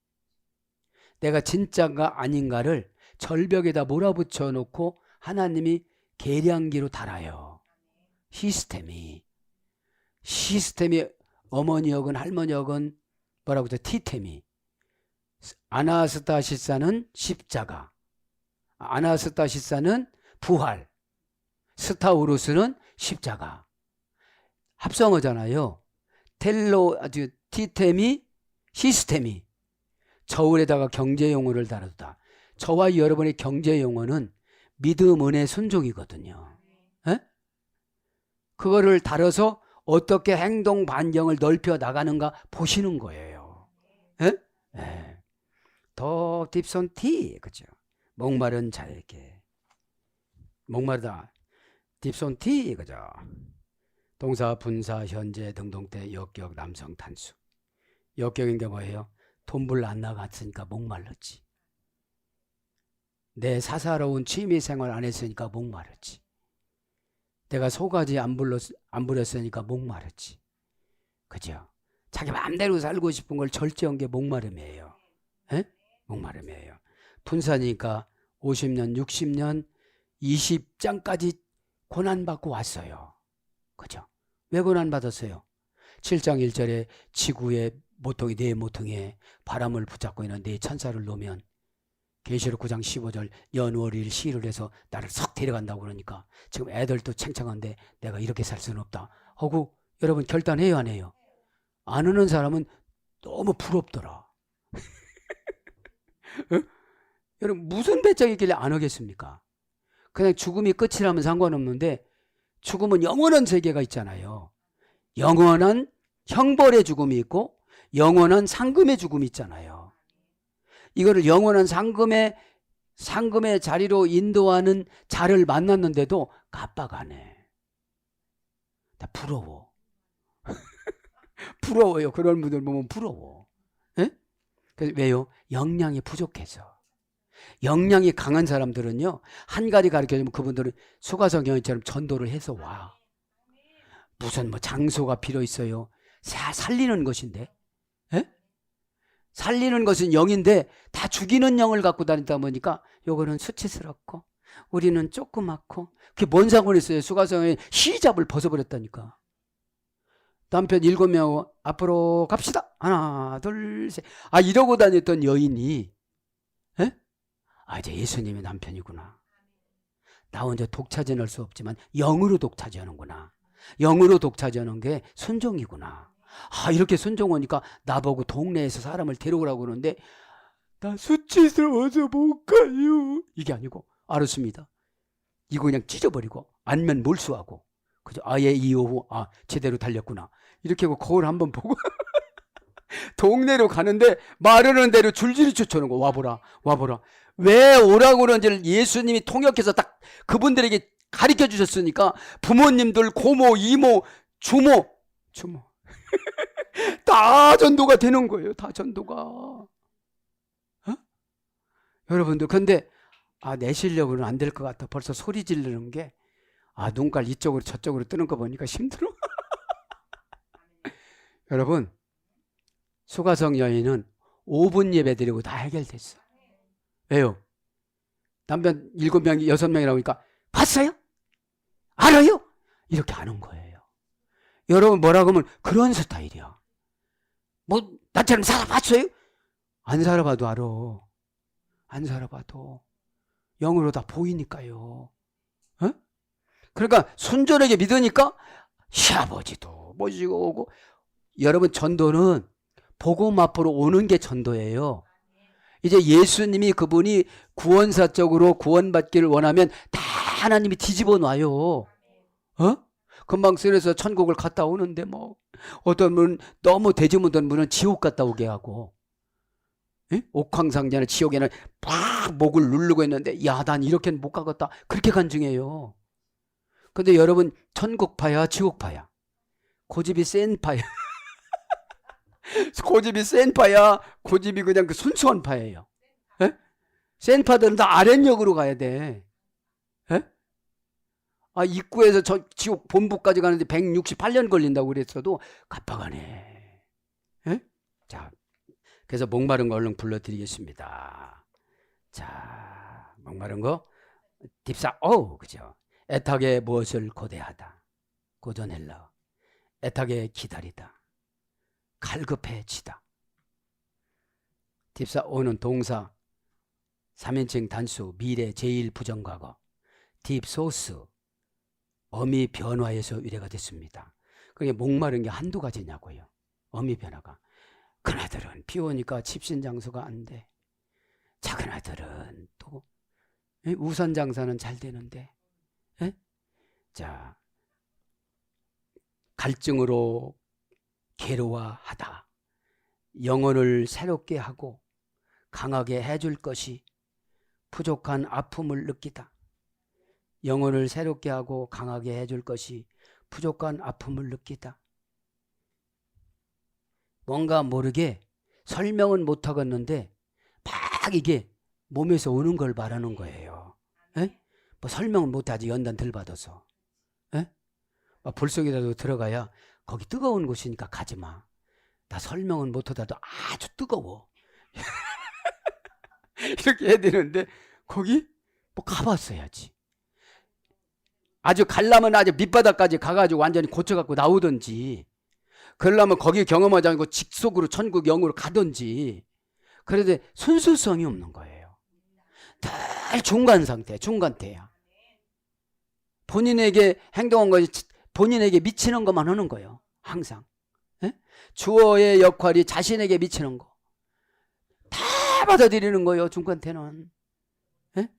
내가 진짜가 아닌가를 절벽에다 몰아붙여 놓고 하나님이 계량기로 달아요. 시스템이 어머니 역은 할머니 역은 뭐라고 하죠? 티템이. 아나스타시사는 십자가, 아나스타시사는 부활, 스타우루스는 십자가. 합성어잖아요. 티템이 시스템이. 저울에다가 경제 용어를 달았다. 저와 여러분의 경제 용어는 믿음, 은혜, 순종이거든요. 에? 그거를 달아서 어떻게 행동 반경을 넓혀 나가는가 보시는 거예요. 에? 에. 더 딥손 티, 그죠? 목마른 자에게. 목마르다. 딥손 티, 그죠? 동사, 분사, 현재, 등동태, 역격, 남성, 단수. 역격인 게 뭐예요? 돈불 안 나갔으니까 목말랐지. 내 사사로운 취미생활 안 했으니까 목마르지. 내가 소가지 안 부렸으니까 목마르지. 그죠? 자기 마음대로 살고 싶은 걸 절제한 게 목마름이에요. 에? 목마름이에요. 분사니까 50년, 60년, 20장까지 고난받고 왔어요. 그죠? 왜 고난받았어요? 7장 1절에 지구의 모퉁이, 네 모퉁이에 바람을 붙잡고 있는 네 천사를 놓으면 계시록 9장 15절 연월일 시를 해서 나를 석 데려간다고 그러니까 지금 애들도 챙청한데 내가 이렇게 살 수는 없다 하고 여러분 결단해요, 안 해요? 안 하는 사람은 너무 부럽더라. 여러분 무슨 배짱이 있길래 안 하겠습니까? 그냥 죽음이 끝이라면 상관없는데 죽음은 영원한 세계가 있잖아요. 영원한 형벌의 죽음이 있고 영원한 상금의 죽음이 있잖아요. 이거를 영원한 상금의 자리로 인도하는 자를 만났는데도 깜빡하네. 나 부러워. 부러워요. 그런 분들 보면 부러워. 에? 왜요? 역량이 부족해서. 역량이 강한 사람들은요, 한 가지 가르쳐주면 그분들은 수가성 여인처럼 전도를 해서 와. 무슨 뭐 장소가 필요 있어요. 살리는 것인데. 에? 살리는 것은 영인데 다 죽이는 영을 갖고 다니다 보니까 요거는 수치스럽고 우리는 조그맣고 그게 뭔 상관이 있어요. 수가성의 히잡을 벗어버렸다니까. 남편 7명 앞으로 갑시다. 하나 둘 셋. 이러고 다녔던 여인이 에? 이제 예수님의 남편이구나. 나 혼자 독차지할 수 없지만 영으로 독차지하는구나. 영으로 독차지하는 게 순종이구나. 이렇게 순종하니까 나보고 동네에서 사람을 데려오라고 그러는데 나 수치스러워서 못 가요. 이게 아니고 알았습니다. 이거 그냥 찢어버리고 안면 몰수하고 그죠? 아예 이 오후 제대로 달렸구나. 이렇게 하고 거울 한번 보고 동네로 가는데 말하는 대로 줄줄이 쫓아오는 거. 와보라. 왜 오라고 그런지를 예수님이 통역해서 딱 그분들에게 가르쳐 주셨으니까 부모님들, 고모, 이모, 주모 다 전도가 되는 거예요. 다 전도가. 여러분들 근데 내 실력으로는 안 될 것 같아. 벌써 소리 지르는 게 눈깔 이쪽으로 저쪽으로 뜨는 거 보니까 힘들어. 여러분 수가성 여인은 5분 예배 드리고 다 해결됐어. 왜요? 남편 7명, 6명이라고 하니까 봤어요? 알아요? 이렇게 하는 거예요. 여러분 뭐라고 하면 그런 스타일이야. 뭐 나처럼 살아봤어요? 안 살아봐도 알아. 안 살아봐도 영으로 다 보이니까요. 어? 그러니까 순전하게 믿으니까 시아버지도 모시고 오고. 여러분, 전도는 복음 앞으로 오는 게 전도예요. 이제 예수님이, 그분이 구원사적으로 구원받기를 원하면 다 하나님이 뒤집어 놔요. 어? 금방 쓰러서 천국을 갔다 오는데 뭐 어떤 분은 너무 대지 못한 분은 지옥 갔다 오게 하고, 예? 옥황상자는 지옥에는 막 목을 누르고 있는데, 야, 난 이렇게는 못 가겠다, 그렇게 간증해요. 근데 여러분, 천국파야 지옥파야? 고집이 센 파야? 고집이 센 파야? 고집이 그냥 그 순수한 파예요? 예? 센 파들은 다 아랫역으로 가야 돼. 예? 아, 입구에서 저 지옥 본부까지 가는데 168년 걸린다고 그랬어도 깜빡하네. 예? 자, 그래서 목마른 거 얼른 불러드리겠습니다. 자, 목마른 거 딥사, 그죠? 애타게 무엇을 고대하다, 고전헬라. 애타게 기다리다, 갈급해지다. 딥사 오는 동사, 3인칭 단수, 미래, 제1 부정과거. 딥소스, 어미 변화에서 유래가 됐습니다. 그게 목마른 게 한두 가지냐고요. 어미 변화가. 큰 아들은 비 오니까 집신 장소가 안 돼. 작은 아들은 또 우선 장사는 잘 되는데. 에? 자, 갈증으로 괴로워하다. 영혼을 새롭게 하고 강하게 해줄 것이 부족한 아픔을 느끼다. 영혼을 새롭게 하고 강하게 해줄 것이 부족한 아픔을 느끼다. 뭔가 모르게 설명은 못하겠는데 막 이게 몸에서 오는 걸 말하는 거예요. 에? 뭐 설명은 못하지, 연단 덜 받아서. 에? 불속이라도 들어가야 거기 뜨거운 곳이니까 가지 마. 나 설명은 못하다도 아주 뜨거워. 이렇게 해야 되는데 거기 뭐 가봤어야지. 아주 갈라면 아주 밑바닥까지 가가지고 완전히 고쳐갖고 나오든지, 그러려면 거기 경험하지 않고 직속으로 천국 영으로 가든지. 그런데 순수성이 없는 거예요. 늘 중간 상태, 중간태야. 본인에게 행동한 것이 본인에게 미치는 것만 하는 거예요. 항상. 에? 주어의 역할이 자신에게 미치는 거 다 받아들이는 거예요, 중간태는. 에?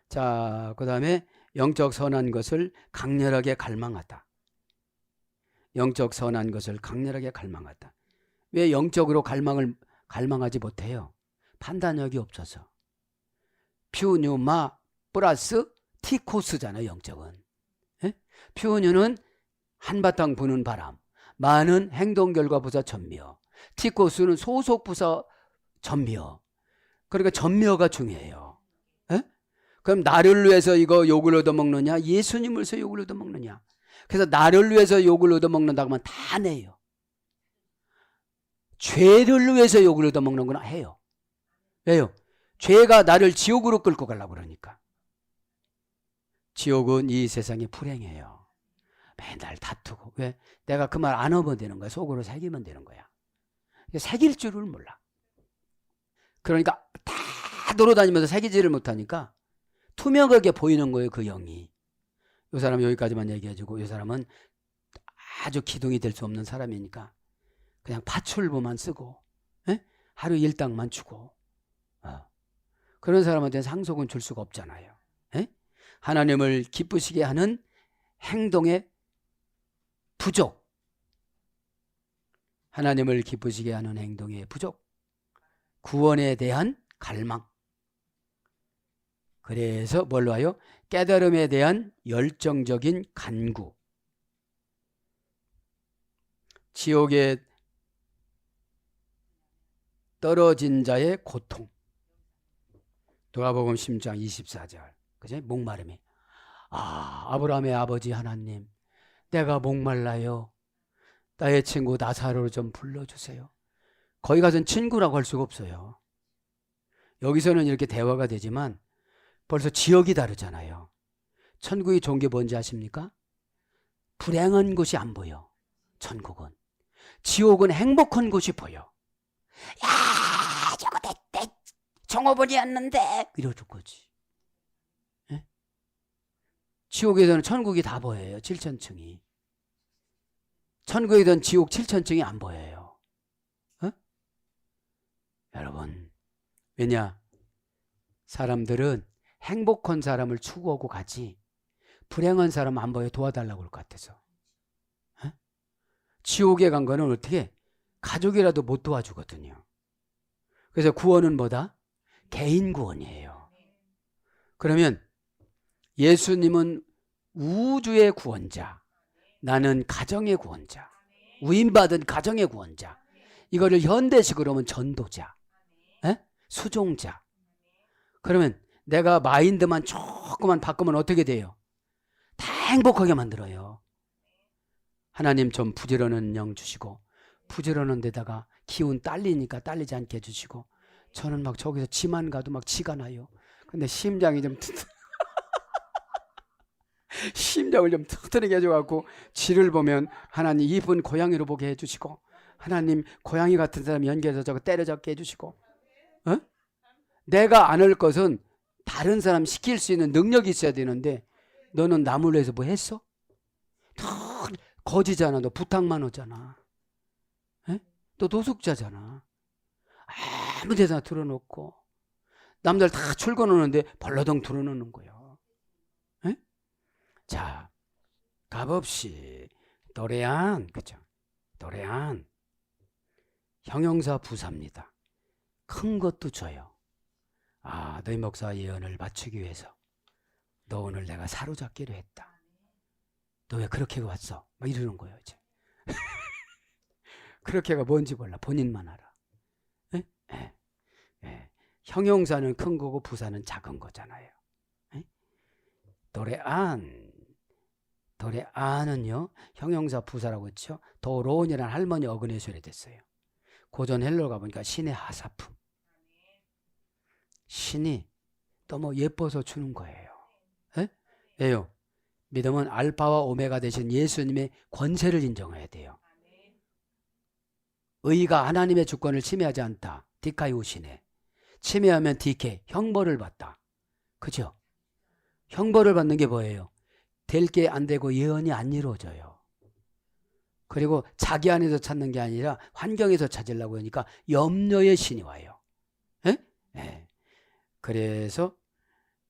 자, 그 다음에 영적 선한 것을 강렬하게 갈망하다. 영적 선한 것을 강렬하게 갈망하다. 왜 영적으로 갈망하지 못해요? 판단력이 없어서. 퓨뉴마 플러스 티코스잖아요, 영적은. 예? 퓨뉴는 한바탕 부는 바람, 마는 행동 결과 부사 전미어, 티코스는 소속 부사 전미어. 그러니까 전미어가 중요해요. 예? 그럼 나를 위해서 이거 욕을 얻어먹느냐, 예수님을 위해서 욕을 얻어먹느냐. 그래서 나를 위해서 욕을 얻어먹는다고 하면 다 내요. 죄를 위해서 욕을 얻어먹는구나 해요. 왜요? 죄가 나를 지옥으로 끌고 가려고 그러니까. 지옥은 이 세상이 불행해요. 맨날 다투고. 왜? 내가 그 말 안 하면 되는 거야. 속으로 새기면 되는 거야. 새길 줄을 몰라. 그러니까 다 돌아다니면서 새기지를 못하니까 투명하게 보이는 거예요, 그 영이. 이 사람은 여기까지만 얘기해주고, 이 사람은 아주 기둥이 될 수 없는 사람이니까 그냥 파출부만 쓰고, 에? 하루 일당만 주고, 그런 사람한테는 상속은 줄 수가 없잖아요. 에? 하나님을 기쁘시게 하는 행동의 부족, 하나님을 기쁘시게 하는 행동의 부족, 구원에 대한 갈망. 그래서 뭘로 와요? 깨달음에 대한 열정적인 간구. 지옥에 떨어진 자의 고통. 누가복음 10장 24절. 그죠? 목마름이. 아브라함의 아버지 하나님, 내가 목말라요. 나의 친구 나사로를 좀 불러주세요. 거기 가서는 친구라고 할 수가 없어요. 여기서는 이렇게 대화가 되지만 벌써 지역이 다르잖아요. 천국이 좋은 게 뭔지 아십니까? 불행한 곳이 안 보여. 천국은 지옥은 행복한 곳이 보여. 야, 저거 내 종업원이었는데 이러는 거지. 예? 지옥에서는 천국이 다 보여요. 7천층이. 천국이든 지옥 7천층이 안 보여요. 어? 여러분, 왜냐? 사람들은 행복한 사람을 추구하고 가지 불행한 사람 안 보여 도와달라고 할 것 같아서. 어? 지옥에 간 거는 어떻게 가족이라도 못 도와주거든요. 그래서 구원은 뭐다? 개인 구원이에요. 그러면 예수님은 우주의 구원자, 나는 가정의 구원자, 위임받은 가정의 구원자. 이거를 현대식으로 하면 전도자, 에? 수종자. 그러면 내가 마인드만 조금만 바꾸면 어떻게 돼요? 다 행복하게 만들어요. 하나님 좀 부지런한 영 주시고, 부지런한 데다가 기운 딸리니까 딸리지 않게 해주시고, 저는 막 저기서 지만 가도 막 지가 나요. 근데 심장이 좀 심장을 좀 튼튼하게 해줘갖고 지를 보면 하나님 이쁜 고양이로 보게 해주시고, 하나님 고양이 같은 사람 연결해서 저거 때려잡게 해주시고, 어? 내가 안 할 것은 다른 사람 시킬 수 있는 능력이 있어야 되는데 너는 남을 위해서 뭐 했어? 거지잖아. 너 부탁만 하잖아. 에? 너 노숙자잖아. 아무 데나 들어놓고 남들 다 출근하는데 벌러덩 들어놓는 거예요. 에? 자, 값없이 도래한, 그죠? 도래한 형용사 부사입니다. 큰 것도 줘요. 아, 너희 목사 예언을 맞추기 위해서 너 오늘 내가 사로잡기로 했다. 너 왜 그렇게 왔어? 막 이러는 거예요, 이제. 그렇게가 뭔지 몰라. 본인만 알아. 에? 에. 에. 형용사는 큰 거고 부사는 작은 거잖아요. 에? 도래안은요 형용사 부사라고 했죠. 도론이라는 할머니 어근에서 됐어요. 고전 헬로 가보니까 신의 하사품. 신이 너무 예뻐서 주는 거예요. 에? 왜요? 믿음은 알파와 오메가 되신 예수님의 권세를 인정해야 돼요. 의가 하나님의 주권을 침해하지 않다. 디카이오시네. 침해하면 디케, 형벌을 받다. 그죠? 형벌을 받는 게 뭐예요? 될 게 안 되고 예언이 안 이루어져요. 그리고 자기 안에서 찾는 게 아니라 환경에서 찾으려고 하니까 염려의 신이 와요. 에? 에. 그래서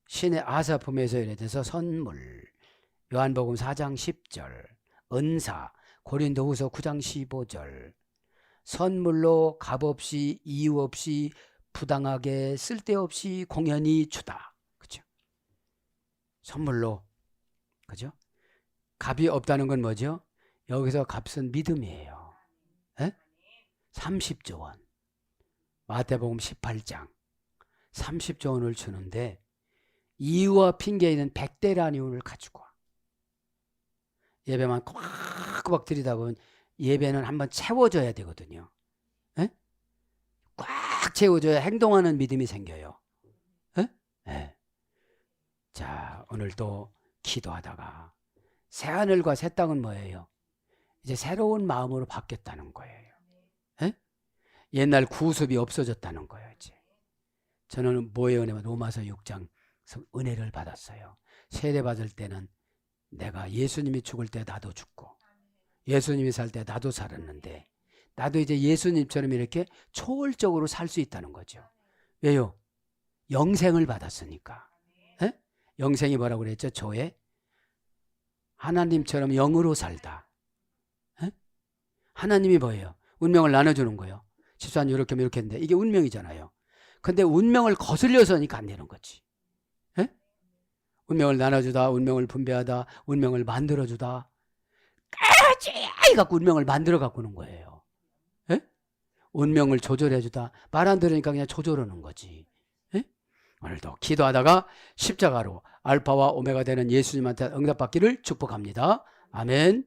신의 아사품에서 예래돼서 선물, 요한복음 4장 10절, 은사, 고린도후서 9장 15절, 선물로 값없이 이유 없이 부당하게 쓸데없이 공연히 주다. 그죠? 선물로, 그죠? 값이 없다는 건 뭐죠? 여기서 값은 믿음이에요. 에? 30조 원. 마태복음 18장. 30조 원을 주는데 이유와 핑계에는 100대라니온을 가지고 와. 예배만 꼬박꼬박 드리다 보면 예배는 한번 채워줘야 되거든요. 에? 꽉 채워줘야 행동하는 믿음이 생겨요. 에? 에. 자, 오늘 또 기도하다가 새하늘과 새 땅은 뭐예요? 이제 새로운 마음으로 바뀌었다는 거예요. 에? 옛날 구습이 없어졌다는 거예요. 이제. 저는 뭐의 은혜만 로마서 6장 은혜를 받았어요. 세례 받을 때는 내가 예수님이 죽을 때 나도 죽고 예수님이 살 때 나도 살았는데 나도 이제 예수님처럼 이렇게 초월적으로 살 수 있다는 거죠. 왜요? 영생을 받았으니까. 에? 영생이 뭐라고 그랬죠? 조에 하나님처럼 영으로 살다. 에? 하나님이 뭐예요? 운명을 나눠주는 거예요. 집사님 이렇게 하면 이렇게 했는데 이게 운명이잖아요. 근데 운명을 거슬려서니까 안 되는 거지. 에? 운명을 나눠주다, 운명을 분배하다, 운명을 만들어주다. 까지 갖고 운명을 만들어 갖고 오는 거예요. 에? 운명을 조절해주다. 말 안 들으니까 그냥 조절하는 거지. 에? 오늘도 기도하다가 십자가로 알파와 오메가 되는 예수님한테 응답받기를 축복합니다. 아멘.